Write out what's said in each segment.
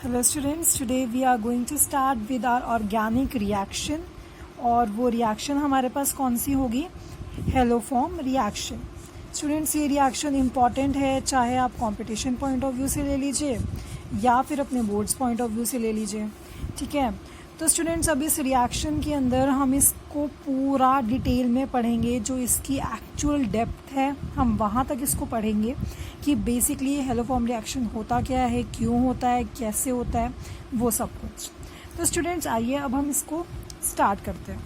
Hello students, today we are going to start with our organic reaction और वो reaction हमारे पास कौन सी होगी, हेलोफॉर्म रिएक्शन। स्टूडेंट्स ये रिएक्शन इम्पॉर्टेंट है, चाहे आप कंपटीशन पॉइंट ऑफ व्यू से ले लीजिए या फिर अपने बोर्ड्स पॉइंट ऑफ व्यू से ले लीजिए, ठीक है। तो स्टूडेंट्स अब इस रिएक्शन के अंदर हम इसको पूरा डिटेल में पढ़ेंगे, जो इसकी एक्चुअल डेप्थ है हम वहाँ तक इसको पढ़ेंगे कि बेसिकली हेलोफॉर्म रिएक्शन होता क्या है, क्यों होता है, कैसे होता है, वो सब कुछ। तो स्टूडेंट्स आइए अब हम इसको स्टार्ट करते हैं।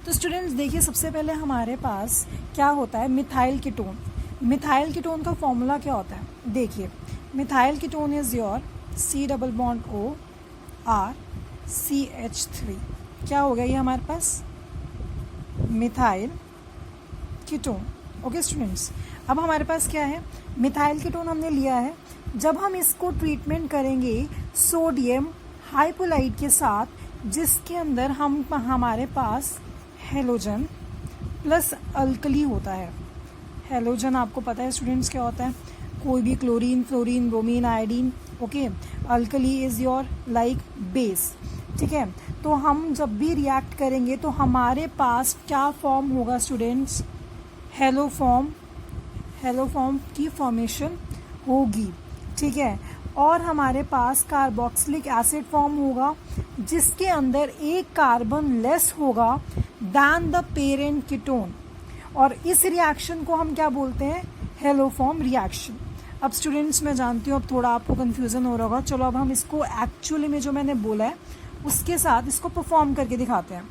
तो स्टूडेंट्स देखिए, सबसे पहले हमारे पास क्या होता है, मिथाइल कीटोन। मिथाइल कीटोन का फॉर्मूला क्या होता है, देखिए methyl ketone is your COOR क्या हो गया ये हमारे पास, मिथाइल कीटोन। ओके स्टूडेंट्स, अब हमारे पास क्या है, मिथाइल कीटोन हमने लिया है। जब हम इसको ट्रीटमेंट करेंगे सोडियम हाइपोलाइट के साथ, जिसके अंदर हमारे पास हेलोजन प्लस अल्कली होता है। हेलोजन आपको पता है स्टूडेंट्स क्या होता है, कोई भी chlorine, fluorine, bromine, iodine. Okay, alkali is your like base, ठीक है। तो हम जब भी रिएक्ट करेंगे तो हमारे पास क्या फॉर्म होगा स्टूडेंट्स, हेलोफॉर्म की फॉर्मेशन होगी, ठीक है। और हमारे पास कार्बोक्सिलिक एसिड फॉर्म होगा, जिसके अंदर एक कार्बन लेस होगा दैन द पेरेंट कीटोन, और इस रिएक्शन को हम क्या बोलते हैं, हेलोफॉर्म रिएक्शन। अब स्टूडेंट्स मैं जानती हूँ अब थोड़ा आपको कन्फ्यूज़न हो रहा होगा, चलो अब हम इसको एक्चुअली में जो मैंने बोला है उसके साथ इसको परफॉर्म करके दिखाते हैं,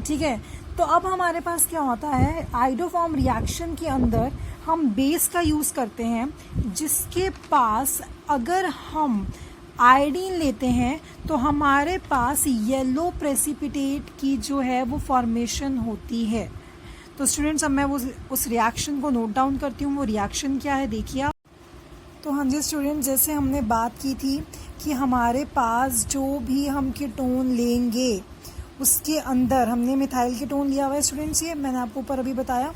ठीक है। तो अब हमारे पास क्या होता है, आइडोफॉर्म रिएक्शन के अंदर हम बेस का यूज़ करते हैं, जिसके पास अगर हम आयोडीन लेते हैं तो हमारे पास येलो प्रेसिपिटेट की जो है वो फॉर्मेशन होती है। तो स्टूडेंट्स अब मैं उस रिएक्शन को नोट डाउन करती हूँ, वो रिएक्शन क्या है देखिए आप। तो हाँ जी स्टूडेंट, जैसे हमने बात की थी कि हमारे पास जो भी हम कीटोन लेंगे उसके अंदर हमने मिथाइल कीटोन लिया हुआ है स्टूडेंट्स, ये मैंने आपको ऊपर अभी बताया,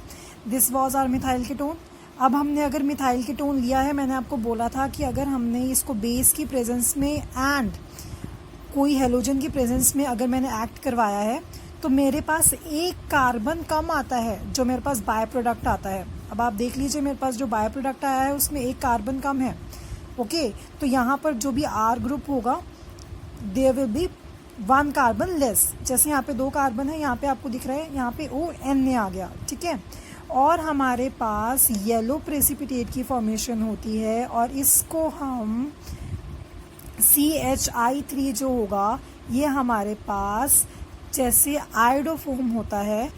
this was our methyl ketone. अब हमने अगर मिथाइल कीटोन लिया है, मैंने आपको बोला था कि अगर हमने इसको बेस की प्रेजेंस में एंड कोई हेलोजन की प्रेजेंस में अगर मैंने एक्ट करवाया है तो मेरे पास एक कार्बन कम आता है, जो मेरे पास बाय प्रोडक्ट आता है। अब आप देख लीजिए मेरे पास जो बाय प्रोडक्ट आया है उसमें एक कार्बन कम है। ओके, तो यहाँ पर जो भी आर ग्रुप होगा there will be 1 carbon less. जैसे यहाँ पे 2 कार्बन है, यहाँ पे आपको दिख रहा है, यहाँ पे ONA आ गया, ठीक है। और हमारे पास येलो प्रेसिपिटेट की फॉर्मेशन होती है, और इसको हम CHI3 जो होगा, ये हमारे पास जैसे आयोडोफॉर्म होता है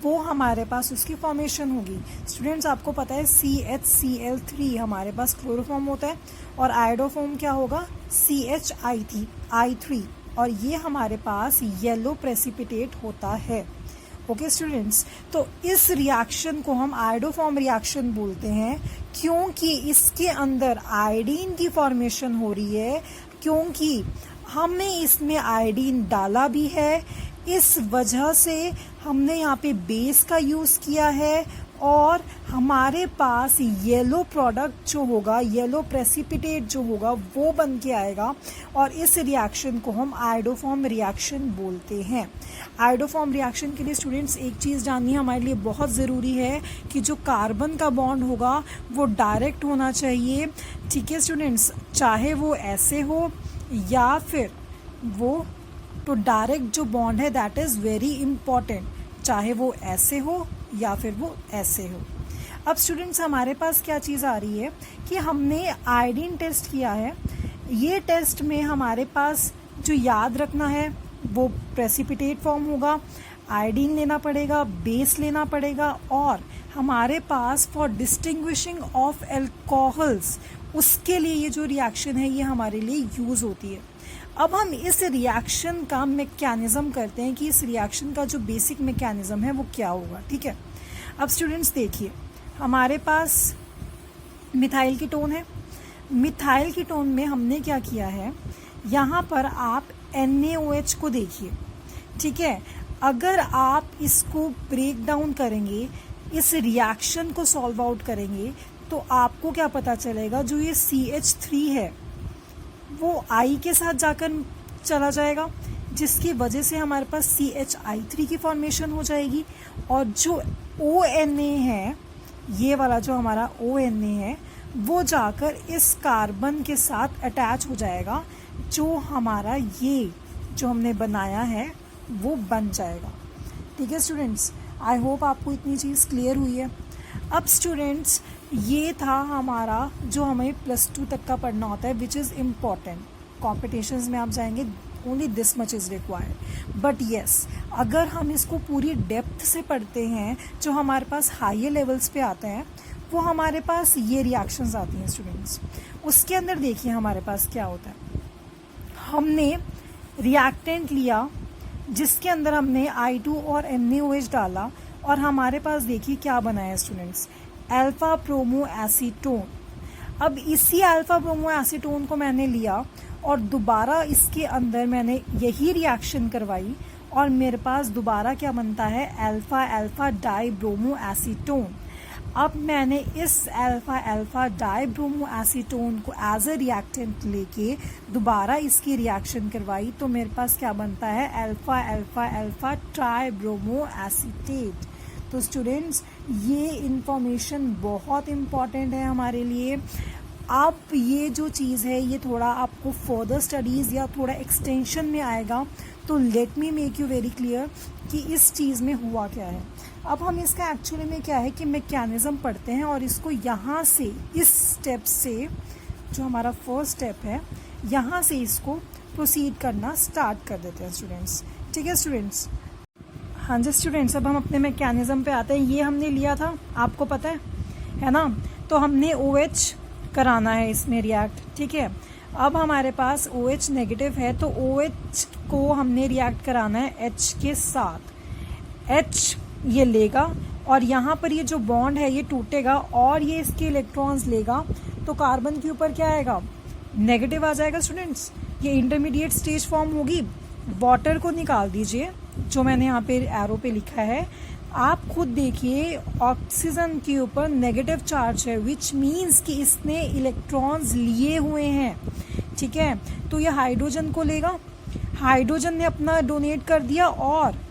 वो हमारे पास उसकी फॉर्मेशन होगी। स्टूडेंट्स आपको पता है CHCl3 हमारे पास क्लोरोफॉर्म होता है, और आयोडोफॉर्म क्या होगा, CHI3, और ये हमारे पास येलो प्रेसिपिटेट होता है। ओके स्टूडेंट्स, तो इस रिएक्शन को हम आयोडोफॉर्म रिएक्शन बोलते हैं, क्योंकि इसके अंदर आयोडीन की फॉर्मेशन हो रही है, क्योंकि हमने इसमें आयोडीन डाला भी है, इस वजह से हमने यहाँ पे बेस का यूज़ किया है, और हमारे पास येलो प्रोडक्ट जो होगा, येलो प्रेसिपिटेट जो होगा वो बन के आएगा, और इस रिएक्शन को हम आयोडोफॉर्म रिएक्शन बोलते हैं। आयोडोफॉर्म रिएक्शन के लिए स्टूडेंट्स एक चीज़ जाननी हमारे लिए बहुत ज़रूरी है कि जो कार्बन का बॉन्ड होगा वो डायरेक्ट होना चाहिए, ठीक है स्टूडेंट्स, चाहे वो ऐसे हो या फिर वो, तो डायरेक्ट जो बॉन्ड है दैट इज़ वेरी इंपॉर्टेंट, चाहे वो ऐसे हो या फिर वो ऐसे हो। अब स्टूडेंट्स हमारे पास क्या चीज़ आ रही है कि हमने आयोडीन टेस्ट किया है, ये टेस्ट में हमारे पास जो याद रखना है वो प्रेसिपिटेट फॉर्म होगा, आयोडीन लेना पड़ेगा, बेस लेना पड़ेगा, और हमारे पास फॉर डिस्टिंग्विशिंग ऑफ एल्कोहल्स उसके लिए ये जो रिएक्शन है ये हमारे लिए यूज़ होती है। अब हम इस रिएक्शन का मैकेनिज्म करते हैं कि इस रिएक्शन का जो बेसिक मैकेनिज्म है वो क्या होगा, ठीक है। अब स्टूडेंट्स देखिए, हमारे पास मिथाइल कीटोन है, मिथाइल कीटोन में हमने क्या किया है, यहाँ पर आप NaOH को देखिए, ठीक है। अगर आप इसको ब्रेक डाउन करेंगे, इस रिएक्शन को सॉल्व आउट करेंगे, तो आपको क्या पता चलेगा, जो ये CH3 है वो आई के साथ जाकर चला जाएगा, जिसकी वजह से हमारे पास CHI3 की फॉर्मेशन हो जाएगी। और जो ONA है, ये वाला जो हमारा ONA है, वो जाकर इस कार्बन के साथ अटैच हो जाएगा, जो हमारा ये जो हमने बनाया है वो बन जाएगा। ठीक है स्टूडेंट्स, आई होप आपको इतनी चीज़ क्लियर हुई है। अब स्टूडेंट्स, ये था हमारा जो हमें +2 तक का पढ़ना होता है, विच इज़ इम्पॉर्टेंट। कॉम्पिटिशन्स में आप जाएंगे, only this much is required. But yes, अगर हम इसको पूरी डेप्थ से पढ़ते हैं, जो हमारे पास हायर लेवल्स पे आते हैं, वो हमारे पास ये रिएक्शंस आती हैं स्टूडेंट्स। उसके अंदर देखिए हमारे पास क्या होता है। हमने रिएक्टेंट लिया जिसके अंदर हमने I2 और NaOH डाला, और हमारे पास देखिए क्या बना है स्टूडेंट्स, अल्फा ब्रोमो एसीटोन। अब इसी अल्फा ब्रोमो एसीटोन को मैंने लिया और दोबारा इसके अंदर मैंने यही रिएक्शन करवाई, और मेरे पास दोबारा क्या बनता है, alpha alpha die bromo acetone. अब मैंने इस alpha alpha die bromo acetone को एज अ रिएक्टेंट लेके दोबारा इसकी रिएक्शन करवाई, तो मेरे पास क्या बनता है, alpha alpha alpha try bromo acetate. तो स्टूडेंट्स, ये इंफॉर्मेशन बहुत इम्पॉर्टेंट है हमारे लिए। आप ये जो चीज़ है, ये थोड़ा आपको फर्दर स्टडीज़ या थोड़ा एक्सटेंशन में आएगा, तो let me make you very clear कि इस चीज़ में हुआ क्या है। अब हम इसका एक्चुअली में क्या है कि मैकेनिज्म पढ़ते हैं, और इसको यहाँ से, इस स्टेप से, जो हमारा फर्स्ट स्टेप है, यहाँ से इसको प्रोसीड करना स्टार्ट कर देते हैं स्टूडेंट्स। ठीक है स्टूडेंट्स? हाँ जी स्टूडेंट्स, अब हम अपने मैकेनिज्म पे आते हैं। ये हमने लिया था, आपको पता है ना, तो हमने OH कराना है इसमें रिएक्ट। ठीक है, अब हमारे पास OH नेगेटिव है, तो OH को हमने रिएक्ट कराना है H के साथ। H ये लेगा, और यहाँ पर ये जो बॉन्ड है ये टूटेगा, और ये इसके इलेक्ट्रॉन्स लेगा, तो कार्बन के ऊपर क्या आएगा, नेगेटिव आ जाएगा स्टूडेंट्स। ये इंटरमीडिएट स्टेज फॉर्म होगी। वाटर को निकाल दीजिए, जो मैंने यहाँ पे एरो पे लिखा है, आप खुद देखिए, ऑक्सीजन के ऊपर नेगेटिव चार्ज है, विच मीन्स कि इसने इलेक्ट्रॉन्स लिए हुए हैं। ठीक है, तो ये हाइड्रोजन को लेगा, हाइड्रोजन ने अपना डोनेट कर दिया, और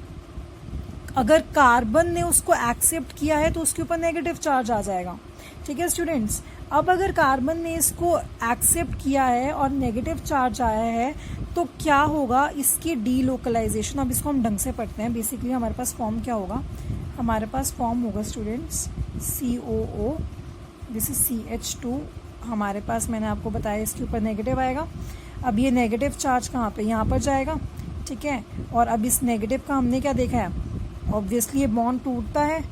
अगर कार्बन ने उसको एक्सेप्ट किया है तो उसके ऊपर नेगेटिव चार्ज आ जाएगा। ठीक है स्टूडेंट्स, अब अगर कार्बन ने इसको एक्सेप्ट किया है और नेगेटिव चार्ज आया है, तो क्या होगा, इसकी डीलोकलाइजेशन। अब इसको हम ढंग से पढ़ते हैं। बेसिकली हमारे पास फॉर्म क्या होगा, हमारे पास फॉर्म होगा students COO, this is CH2। हमारे पास, मैंने आपको बताया, इसके ऊपर नेगेटिव आएगा। अब ये नेगेटिव चार्ज कहाँ पे, यहाँ पर जाएगा। ठीक है, और अब इस नेगेटिव का हमने क्या देखा है, ऑब्वियसली ये बॉन्ड टूटता है।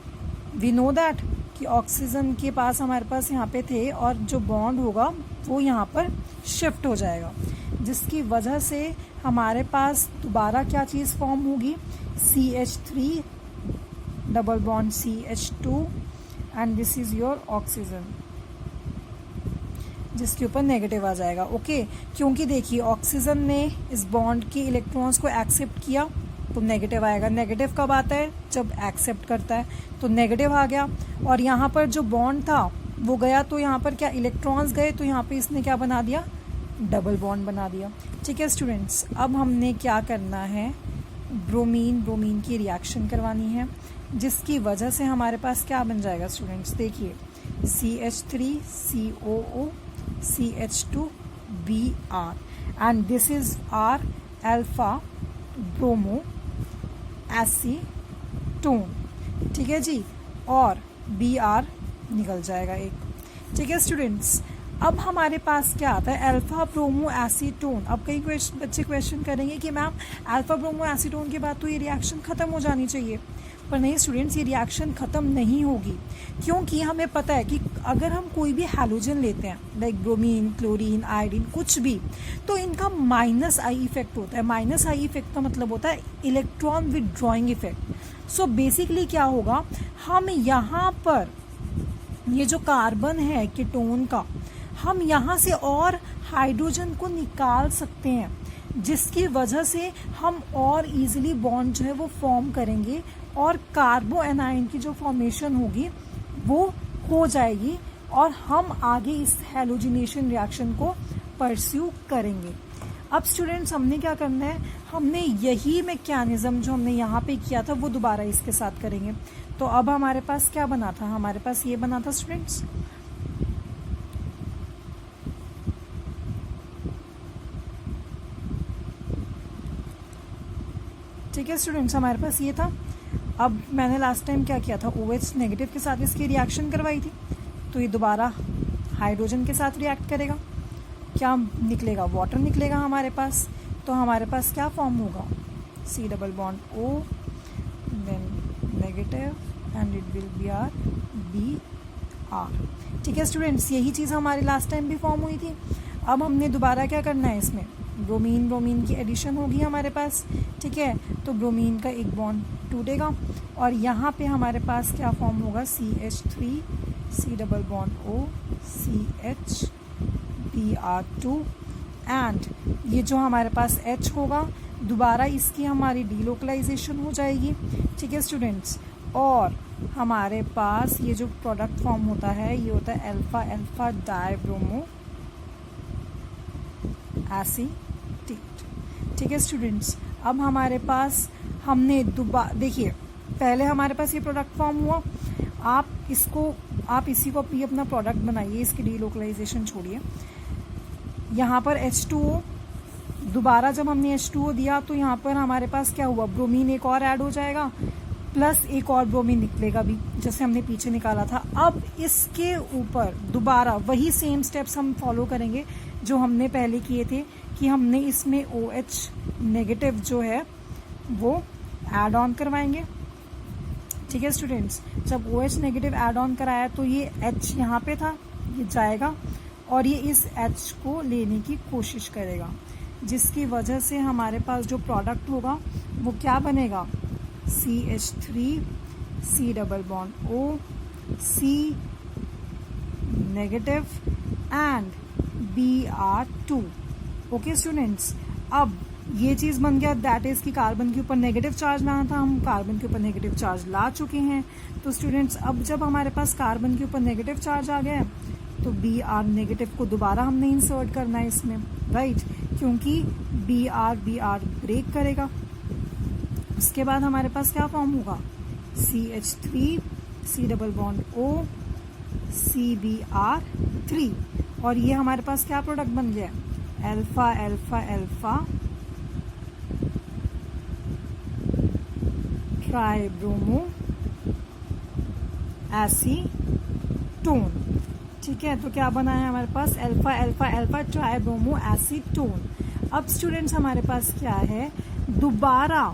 वी नो दैट कि ऑक्सीजन के पास हमारे पास यहाँ पे थे, और जो बॉन्ड होगा वो यहाँ पर शिफ्ट हो जाएगा, जिसकी वजह से हमारे पास दोबारा क्या चीज़ फॉर्म होगी, CH3 double bond CH2, and this is your oxygen, जिसके ऊपर नेगेटिव आ जाएगा। ओके, क्योंकि देखिए ऑक्सीजन ने इस बॉन्ड के इलेक्ट्रॉन्स को एक्सेप्ट किया, तो नेगेटिव आएगा। नेगेटिव कब आता है, जब एक्सेप्ट करता है, तो नेगेटिव आ गया। और यहाँ पर जो बॉन्ड था वो गया, तो यहाँ पर क्या इलेक्ट्रॉन्स गए, तो यहाँ पे इसने क्या बना दिया, डबल बॉन्ड बना दिया। ठीक है स्टूडेंट्स, अब हमने क्या करना है, ब्रोमीन की रिएक्शन करवानी है, जिसकी वजह से हमारे पास क्या बन जाएगा स्टूडेंट्स, देखिए CH3 COO CH2 Br, and this is our alpha bromo acetone. ठीक है जी, और Br निकल जाएगा एक। ठीक है स्टूडेंट्स, अब हमारे पास क्या आता है, अल्फा ब्रोमो एसीटोन। अब कई बच्चे क्वेश्चन करेंगे कि मैम अल्फा ब्रोमो एसीटोन के बाद तो ये रिएक्शन खत्म हो जानी चाहिए, पर नहीं स्टूडेंट्स, ये रिएक्शन खत्म नहीं होगी, क्योंकि हमें पता है कि अगर हम कोई भी हैलोजन लेते हैं, लाइक ब्रोमीन, क्लोरीन, आयोडीन, कुछ भी, तो इनका -I इफेक्ट होता है। -I इफेक्ट का मतलब होता है electron withdrawing effect. So basically क्या होगा, हम यहाँ पर ये जो कार्बन है कीटोन का, हम यहाँ से और हाइड्रोजन को निकाल सकते हैं, जिसकी वजह से हम और इजीली बॉन्ड जो है वो फॉर्म करेंगे, और कार्बो एनाइन की जो फॉर्मेशन होगी वो हो जाएगी, और हम आगे इस हैलोजिनेशन रिएक्शन को परस्यू करेंगे। अब स्टूडेंट्स हमने क्या करना है, हमने यही मैकेनिज्म जो हमने यहाँ पे किया था वो दोबारा इसके साथ करेंगे। तो अब हमारे पास क्या बना था, हमारे पास ये बना था स्टूडेंट्स, ठीक है स्टूडेंट्स, हमारे पास ये था। अब मैंने लास्ट टाइम क्या किया था, OH नेगेटिव के साथ इसकी रिएक्शन करवाई थी, तो ये दोबारा हाइड्रोजन के साथ रिएक्ट करेगा, क्या निकलेगा, वाटर निकलेगा हमारे पास। तो हमारे पास क्या फॉर्म होगा, C double bond O then negative and it will be our BR। ठीक है स्टूडेंट्स, यही चीज़ हमारी लास्ट टाइम भी फॉर्म हुई थी। अब हमने दोबारा क्या करना है, इसमें ब्रोमीन ब्रोमीन की एडिशन होगी हमारे पास, ठीक है। तो ब्रोमीन का एक बॉन्ड टूटेगा और यहाँ पे हमारे पास क्या फॉर्म होगा, CH3 C double bond O CH BR2 and ये जो हमारे पास H होगा, दोबारा इसकी हमारी डीलोकलाइजेशन हो जाएगी, ठीक है स्टूडेंट्स। और हमारे पास ये जो प्रोडक्ट फॉर्म होता है ये होता है अल्फा अल्फा डाइब्रोमो एसीटेट, ठीक है स्टूडेंट्स। अब हमारे पास हमने देखिए पहले हमारे पास ये प्रोडक्ट फॉर्म हुआ, आप इसी को भी अपना प्रोडक्ट बनाइए, इसकी डीलोकलाइजेशन छोड़िए। यहाँ पर H2O, दोबारा जब हमने H2O दिया तो यहाँ पर हमारे पास क्या हुआ, ब्रोमीन एक और ऐड हो जाएगा प्लस एक और ब्रोमीन निकलेगा भी, जैसे हमने पीछे निकाला था। अब इसके ऊपर दोबारा वही सेम स्टेप्स हम फॉलो करेंगे जो हमने पहले किए थे, कि हमने इसमें OH नेगेटिव जो है वो ऐड ऑन करवाएंगे, ठीक है स्टूडेंट्स। जब OH नेगेटिव ऐड ऑन कराया तो ये H यहाँ पे था, ये जाएगा और ये इस H को लेने की कोशिश करेगा, जिसकी वजह से हमारे पास जो प्रोडक्ट होगा वो क्या बनेगा, CH3 C double bond O C negative and BR2। Okay students, अब ये चीज़ बन गया, दैट इज़ कि कार्बन के ऊपर नेगेटिव चार्ज लाना था, हम कार्बन के ऊपर नेगेटिव चार्ज ला चुके हैं। तो स्टूडेंट्स अब जब हमारे पास कार्बन के ऊपर नेगेटिव चार्ज आ गया तो BR नेगेटिव को दोबारा हमने इंसर्ट करना है इसमें, राइट, क्योंकि BR ब्रेक करेगा। उसके बाद हमारे पास क्या फॉर्म होगा, CH3 C double bond O CBr3 और ये हमारे पास क्या प्रोडक्ट बन गया, alpha alpha alpha tribromoacetone, ठीक है। तो क्या बना है हमारे पास, alpha alpha alpha tribromoacetone. अब स्टूडेंट्स हमारे पास क्या है, दोबारा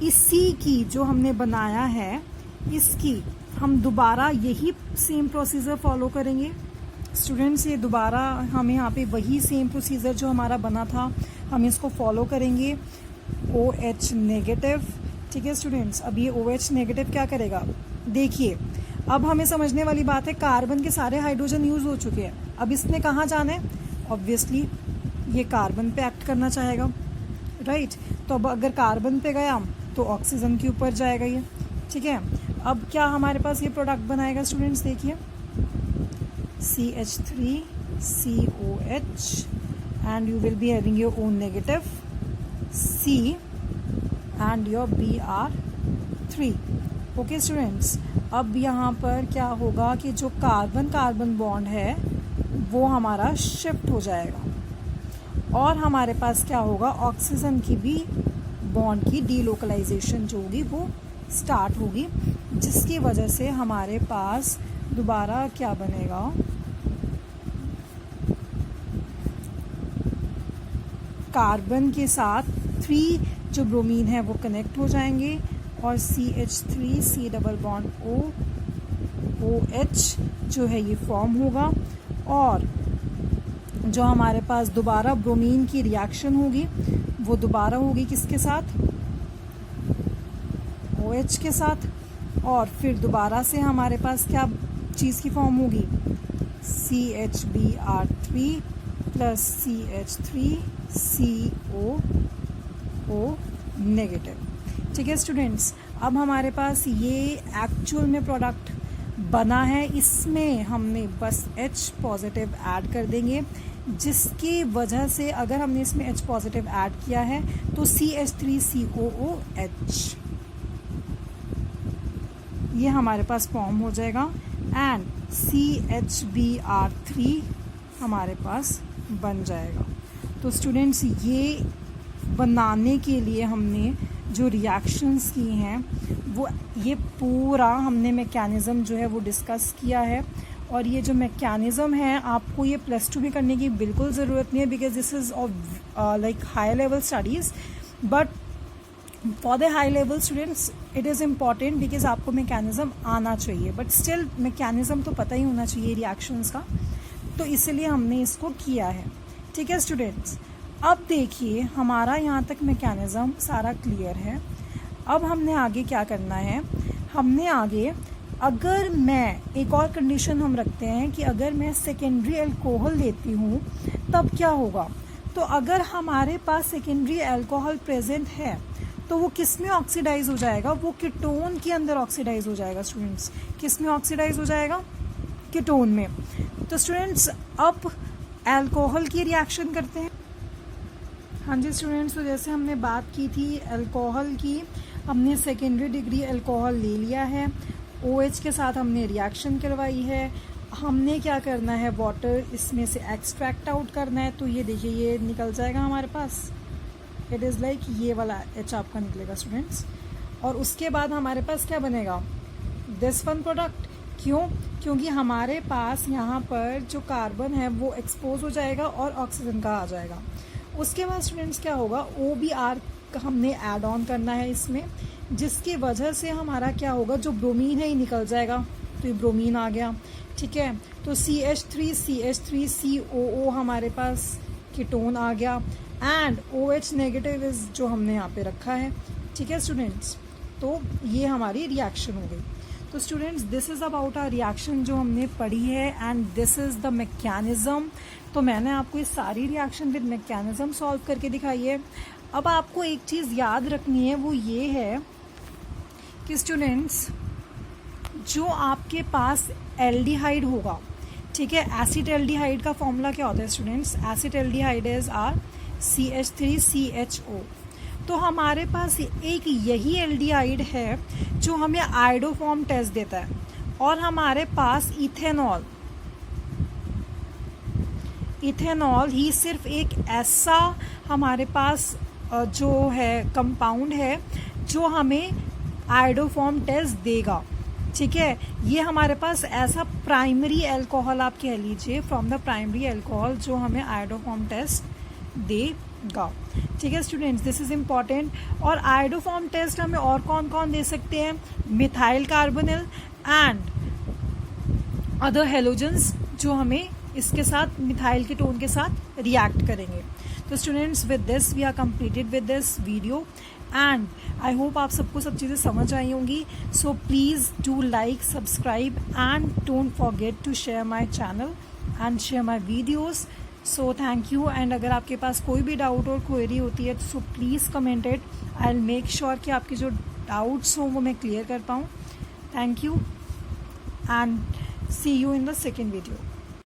इसी की जो हमने बनाया है इसकी हम दोबारा यही सेम प्रोसीजर फॉलो करेंगे स्टूडेंट्स। ये दोबारा हम यहाँ पे वही सेम प्रोसीजर जो हमारा बना था हम इसको फॉलो करेंगे। OH नेगेटिव, ठीक है स्टूडेंट्स। अब ये OH नेगेटिव क्या करेगा, देखिए अब हमें समझने वाली बात है, कार्बन के सारे हाइड्रोजन यूज हो चुके हैं, अब इसने कहाँ जाना है, ऑब्वियसली ये कार्बन पे एक्ट करना चाहेगा, राइट। तो अब अगर कार्बन पे गया तो ऑक्सीजन के ऊपर जाएगा ये, ठीक है। अब क्या हमारे पास ये प्रोडक्ट बनाएगा स्टूडेंट्स, देखिए CH3 COH and you will be having your O negative C and your Br3। Okay students, अब यहाँ पर क्या होगा कि जो कार्बन कार्बन बॉन्ड है वो हमारा शिफ्ट हो जाएगा और हमारे पास क्या होगा, ऑक्सीजन की भी बॉन्ड की डीलोकलाइजेशन जो होगी वो स्टार्ट होगी, जिसकी वजह से हमारे पास दोबारा क्या बनेगा, कार्बन के साथ 3 जो ब्रोमीन है वो कनेक्ट हो जाएंगे और CH3 C double bond O OH जो है ये फॉर्म होगा और जो हमारे पास दोबारा ब्रोमीन की रिएक्शन होगी वो दोबारा होगी किसके साथ, OH के साथ, और फिर दोबारा से हमारे पास क्या चीज़ की फॉर्म होगी, CHBr3 plus CH3 COO negative, ठीक है स्टूडेंट्स। अब हमारे पास ये एक्चुअल में प्रोडक्ट बना है, इसमें हमने बस H पॉजिटिव ऐड कर देंगे, जिसकी वजह से अगर हमने इसमें H पॉजिटिव ऐड किया है तो CH3COOH ये हमारे पास फॉर्म हो जाएगा एंड CHBr3 हमारे पास बन जाएगा। तो स्टूडेंट्स ये बनाने के लिए हमने जो रिएक्शंस की हैं वो ये पूरा हमने मैकेनिज़्म जो है वो डिस्कस किया है। और ये जो मैकेनिज़्म है आपको ये +2 में करने की बिल्कुल ज़रूरत नहीं है, because this is of like high level studies, but for the high level students it is important because आपको मैकेनिज़्म आना चाहिए, बट स्टिल मैकेनिज़्म तो पता ही होना चाहिए रिएक्शंस का, तो इसलिए हमने इसको किया है। ठीक है स्टूडेंट्स, अब देखिए हमारा यहाँ तक मैकेनिज़्म सारा क्लियर है। अब हमने आगे क्या करना है, हमने आगे अगर मैं एक और कंडीशन हम रखते हैं कि अगर मैं सेकेंडरी अल्कोहल लेती हूँ तब क्या होगा। तो अगर हमारे पास सेकेंडरी अल्कोहल प्रेजेंट है तो वो किस में ऑक्सीडाइज हो जाएगा, वो कीटोन के अंदर ऑक्सीडाइज हो जाएगा। स्टूडेंट्स किस में ऑक्सीडाइज हो जाएगा, कीटोन में। तो स्टूडेंट्स अब अल्कोहल की रिएक्शन करते हैं। हाँ जी स्टूडेंट्स, तो जैसे हमने बात की थी अल्कोहल की, हमने सेकेंडरी डिग्री अल्कोहल ले लिया है, OH के साथ हमने रिएक्शन करवाई है। हमने क्या करना है, वाटर इसमें से एक्सट्रैक्ट आउट करना है। तो ये देखिए ये निकल जाएगा हमारे पास, इट इज़ लाइक ये वाला H आपका निकलेगा स्टूडेंट्स। और उसके बाद हमारे पास क्या बनेगा, दिस वन प्रोडक्ट। क्यों, क्योंकि हमारे पास यहाँ पर जो कार्बन है वो एक्सपोज हो जाएगा और ऑक्सीजन का आ जाएगा। उसके बाद स्टूडेंट्स क्या होगा, OBr हमने ऐड ऑन करना है इसमें, जिसकी वजह से हमारा क्या होगा, जो ब्रोमीन है ये निकल जाएगा। तो ये ब्रोमीन आ गया। ठीक है, तो CH3CH3COO हमारे पास कीटोन आ गया एंड OH नेगेटिव इज जो हमने यहाँ पे रखा है। ठीक है स्टूडेंट्स, तो ये हमारी रिएक्शन हो गई। तो students this is about our reaction जो हमने पढ़ी है and this is the mechanism. तो मैंने आपको ये सारी रिएक्शन विद मैकेनिज़्म सॉल्व करके दिखाई है। अब आपको एक चीज़ याद रखनी है, वो ये है कि स्टूडेंट्स जो आपके पास एल्डिहाइड होगा, ठीक है, एसिड एल्डिहाइड का फॉर्मूला क्या होता है students, acid aldehyde is CH3CHO। तो हमारे पास एक यही एल्डिहाइड है जो हमें आयोडोफॉर्म टेस्ट देता है, और हमारे पास इथेनॉल ही सिर्फ एक ऐसा हमारे पास जो है कंपाउंड है जो हमें आयोडोफॉर्म टेस्ट देगा। ठीक है, ये हमारे पास ऐसा प्राइमरी अल्कोहल आप कह लीजिए, फ्रॉम द प्राइमरी अल्कोहल जो हमें आयोडोफॉर्म टेस्ट देगा। ठीक है स्टूडेंट्स, दिस इज इम्पॉर्टेंट। और आयोडोफॉर्म टेस्ट हमें और कौन कौन दे सकते हैं, methyl carbonyl and other halogens जो हमें इसके साथ मिथाइल के टोन के साथ रिएक्ट करेंगे। तो students with this we are completed with this video and I hope आप सबको सब चीज़ें समझ आई होंगी। So please do like, subscribe and don't forget to share my channel and share my videos. So thank you. And अगर आपके पास कोई भी डाउट और क्वेरी होती है तो please comment it, I will make sure कि आपके जो डाउट्स हों वो मैं क्लियर कर पाऊँ। Thank you and see you in the second video.